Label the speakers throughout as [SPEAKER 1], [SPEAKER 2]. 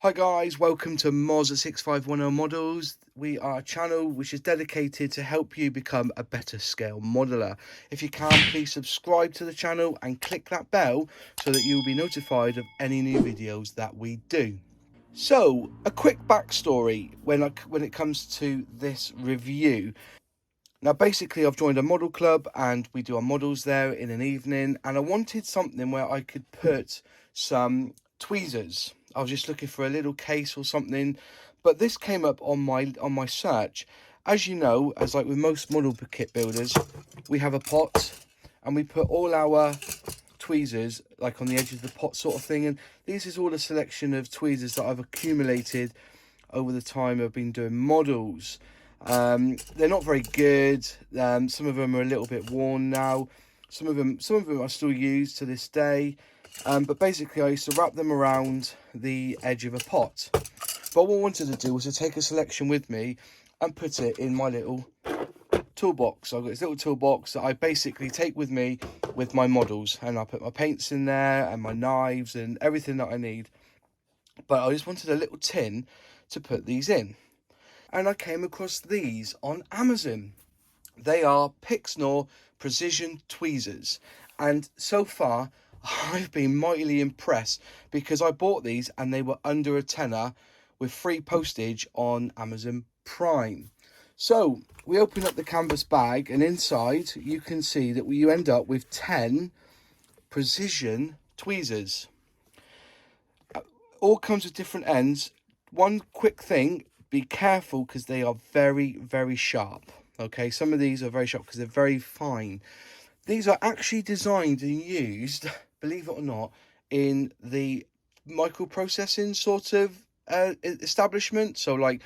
[SPEAKER 1] Hi guys, welcome to Moz at 6510 Models. We are a channel which is dedicated to help you become a better scale modeler. If you can, please subscribe to the channel and click that bell so that you will be notified of any new videos that we do. So, a quick backstory when it comes to this review. Now basically I've joined a model club and we do our models there in an evening, and I wanted something where I could put some tweezers. I was just looking for a little case or something, but this came up on my search. As you know, as like with most model kit builders, we have a pot and we put all our tweezers like on the edge of the pot sort of thing, and this is all a selection of tweezers that I've accumulated over the time I've been doing models. They're not very good. Some of them are a little bit worn now. Some of them I still use to this day. But basically I used to wrap them around the edge of a pot. But what I wanted to do was to take a selection with me and put it in my little toolbox. I've got this little toolbox that I basically take with me with my models, and I put my paints in there and my knives and everything that I need. But I just wanted a little tin to put these in. And I came across these on Amazon. They are PIXNOR Precision Tweezers. And so far, I've been mightily impressed because I bought these and they were under a tenner with free postage on Amazon Prime. So we open up the canvas bag, and inside you can see that you end up with 10 precision tweezers. All comes with different ends. One quick thing, be careful because they are very, very sharp. Okay, some of these are very sharp because they're very fine. These are actually designed and used, believe it or not, in the microprocessing sort of establishment. So like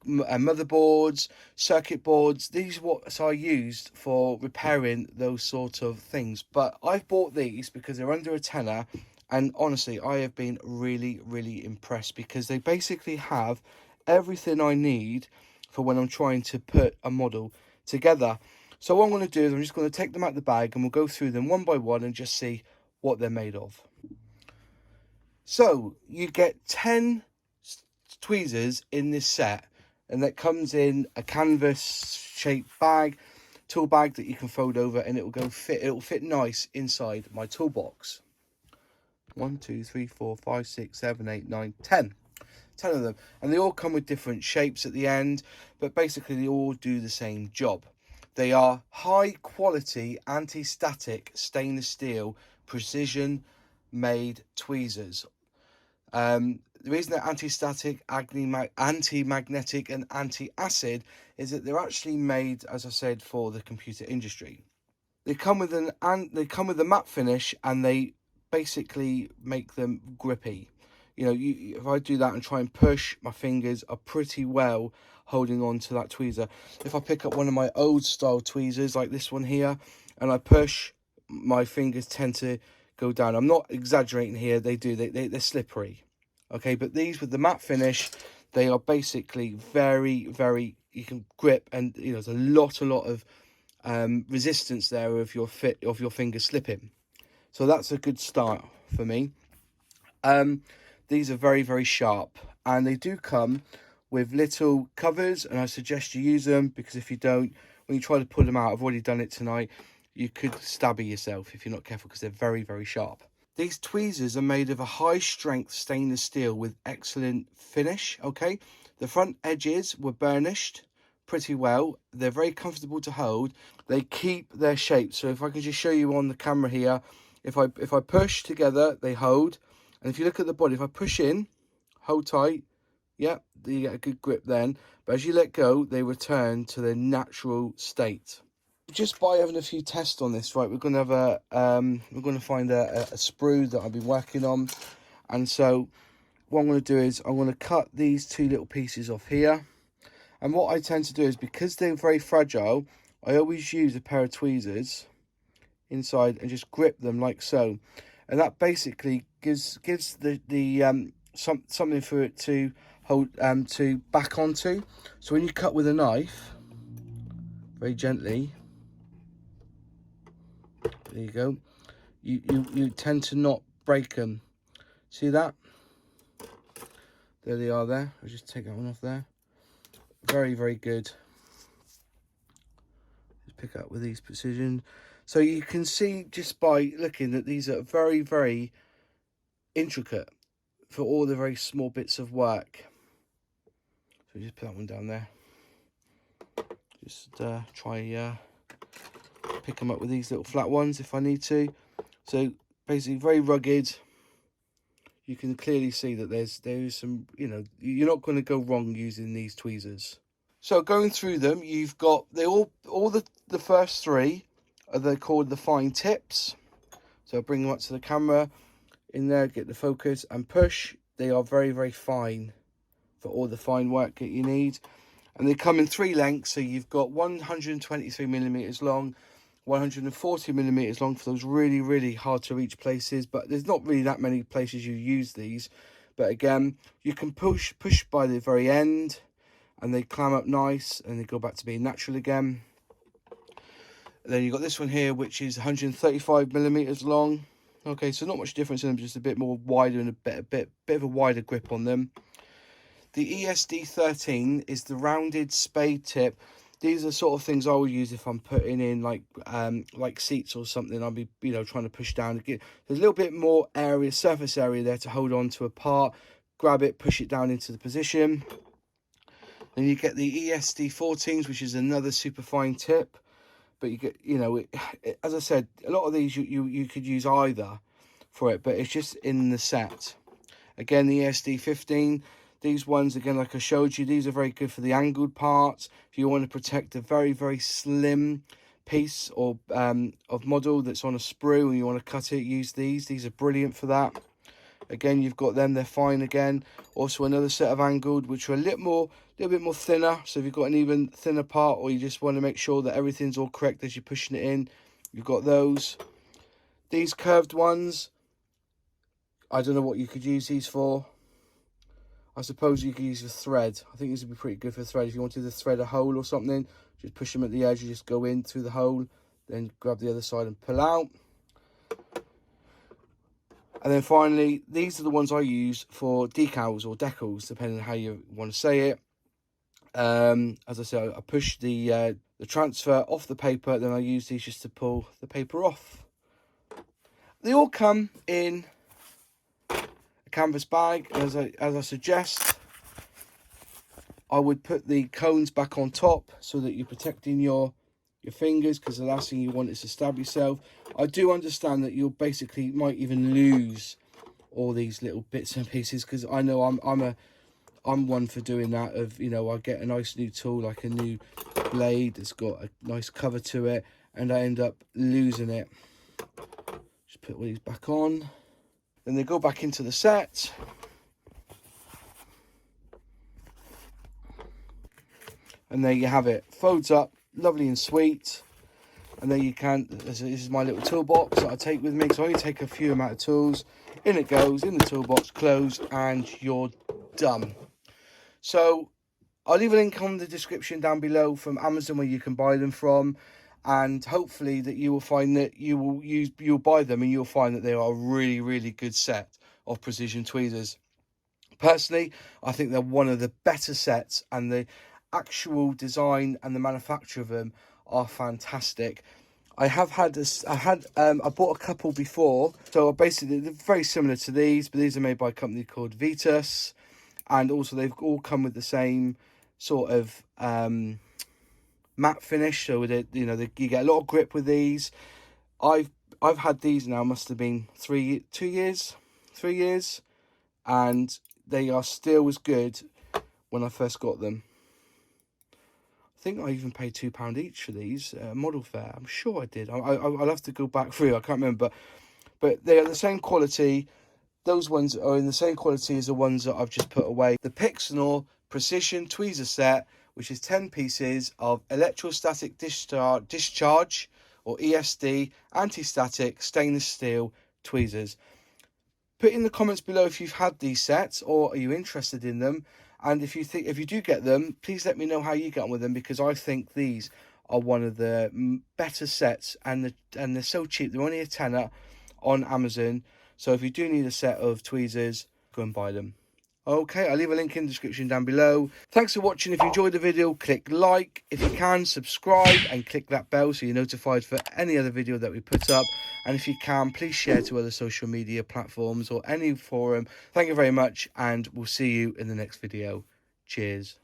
[SPEAKER 1] motherboards, circuit boards, these are what are used for repairing those sort of things. But I've bought these because they're under a tenner, and honestly I have been really, really impressed because they basically have everything I need for when I'm trying to put a model together. So what I'm going to do is I'm just going to take them out of the bag and we'll go through them one by one and just see what they're made of. So you get 10 tweezers in this set, and that comes in a canvas shaped bag, tool bag that you can fold over, and it'll fit nice inside my toolbox. 1, 2, 3, 4, 5, 6, 7, 8, 9, 10. 10 of them, and they all come with different shapes at the end, but basically they all do the same job. They are high quality anti-static stainless steel precision made tweezers. The reason they're anti-static, anti-magnetic and anti-acid is that they're actually made, as I said, for the computer industry. They come with a matte finish, and they basically make them grippy. You know, if I do that and try and push, my fingers are pretty well holding on to that tweezer. If I pick up one of my old style tweezers like this one here and I push, my fingers tend to go down. I'm not exaggerating here, they're slippery. Okay, but these with the matte finish, they are basically very, very, you can grip, and you know, there's a lot of resistance there of your fingers slipping. So that's a good start for me. These are very, very sharp, and they do come with little covers, and I suggest you use them because if you don't, when you try to pull them out, I've already done it tonight, you could stab yourself if you're not careful because they're very, very sharp. These tweezers are made of a high strength stainless steel with excellent finish. Okay, the front edges were burnished pretty well. They're very comfortable to hold. They keep their shape. So if I can just show you on the camera here, if I push together, they hold. And if you look at the body, if I push in, hold tight, yeah, you get a good grip then. But as you let go, they return to their natural state. Just by having a few tests on this, right, we're going to have we're going to find a sprue that I've been working on. And so what I'm going to do is I'm going to cut these two little pieces off here. And what I tend to do is, because they're very fragile, I always use a pair of tweezers inside and just grip them like so. And that basically gives the something for it to hold to back onto. So when you cut with a knife, very gently, there you go, you tend to not break them. See that? There they are there. I'll just take that one off there. Very, very good. Just pick up with these precision. So you can see just by looking that these are very, very intricate for all the very small bits of work. So just put that one down there. Just try pick them up with these little flat ones if I need to. So basically very rugged. You can clearly see that there is some, you know, you're not going to go wrong using these tweezers. So going through them, you've got all the first three they're called the fine tips. So I'll bring them up to the camera. In there, get the focus and push. They are very, very fine for all the fine work that you need. And they come in 3 lengths. So you've got 123mm long, 140mm long for those really, really hard to reach places. But there's not really that many places you use these. But again, you can push by the very end and they clamp up nice and they go back to being natural again. And then you've got this one here, which is 135mm long. Okay, so not much difference in them, just a bit more wider and a bit of a wider grip on them. The ESD13 is the rounded spade tip. These are sort of things I will use if I'm putting in like seats or something. I'll be, you know, trying to push down. There's a little bit more area, surface area there to hold on to a part. Grab it, push it down into the position. Then you get the ESD14s, which is another super fine tip. But you get, you know, as I said, a lot of these you could use either for it, but it's just in the set. Again, the ESD15, these ones, again, like I showed you, these are very good for the angled parts. If you want to protect a very, very slim piece or of model that's on a sprue and you want to cut it, use these. These are brilliant for that. Again, you've got them, they're fine again. Also another set of angled, which are a little bit more thinner. So if you've got an even thinner part or you just want to make sure that everything's all correct as you're pushing it in, you've got those. These curved ones, I don't know what you could use these for. I suppose you could use a thread. I think this would be pretty good for thread. If you wanted to thread a hole or something, just push them at the edge, you just go in through the hole, then grab the other side and pull out. And then finally, these are the ones I use for decals or decals, depending on how you want to say it. As I said, I push the transfer off the paper, then I use these just to pull the paper off. They all come in a canvas bag. As I suggest, I would put the cones back on top so that you're protecting your fingers, because the last thing you want is to stab yourself. I do understand that you'll basically might even lose all these little bits and pieces, because I know I'm one for doing that. Of, you know, I get a nice new tool, like a new blade that's got a nice cover to it, and I end up losing it. Just put all these back on, then they go back into the set. And there you have it, folds up, lovely and sweet. And there you can, this is my little toolbox that I take with me, so I only take a few amount of tools. In it goes, in the toolbox, close, and you're done. So I'll leave a link on the description down below from Amazon where you can buy them from, and hopefully that you will find that you'll buy them and you'll find that they are a really, really good set of precision tweezers. Personally, I think they're one of the better sets, and the actual design and the manufacture of them are fantastic. I bought a couple before, so basically they're very similar to these, but these are made by a company called Vetus, and also they've all come with the same sort of matte finish, so with it, you know, you get a lot of grip with these. I've had these now, must have been 3 years, and they are still as good when I first got them. I think I even paid £2 each for these, model fair. I'm sure I did. I'll have to go back through. I can't remember. But they are the same quality. Those ones are in the same quality as the ones that I've just put away. The PIXNOR Precision Tweezer set, which is 10 pieces of electrostatic discharge, or ESD, anti-static stainless steel tweezers. Put in the comments below if you've had these sets or are you interested in them. And if you do get them, please let me know how you get on with them, because I think these are one of the better sets, and they're so cheap. They're only a tenner on Amazon. So if you do need a set of tweezers, go and buy them. Okay, I'll leave a link in the description down below. Thanks for watching. If you enjoyed the video, click like. If you can, subscribe and click that bell so you're notified for any other video that we put up. And if you can, please share to other social media platforms or any forum. Thank you very much, and we'll see you in the next video. Cheers.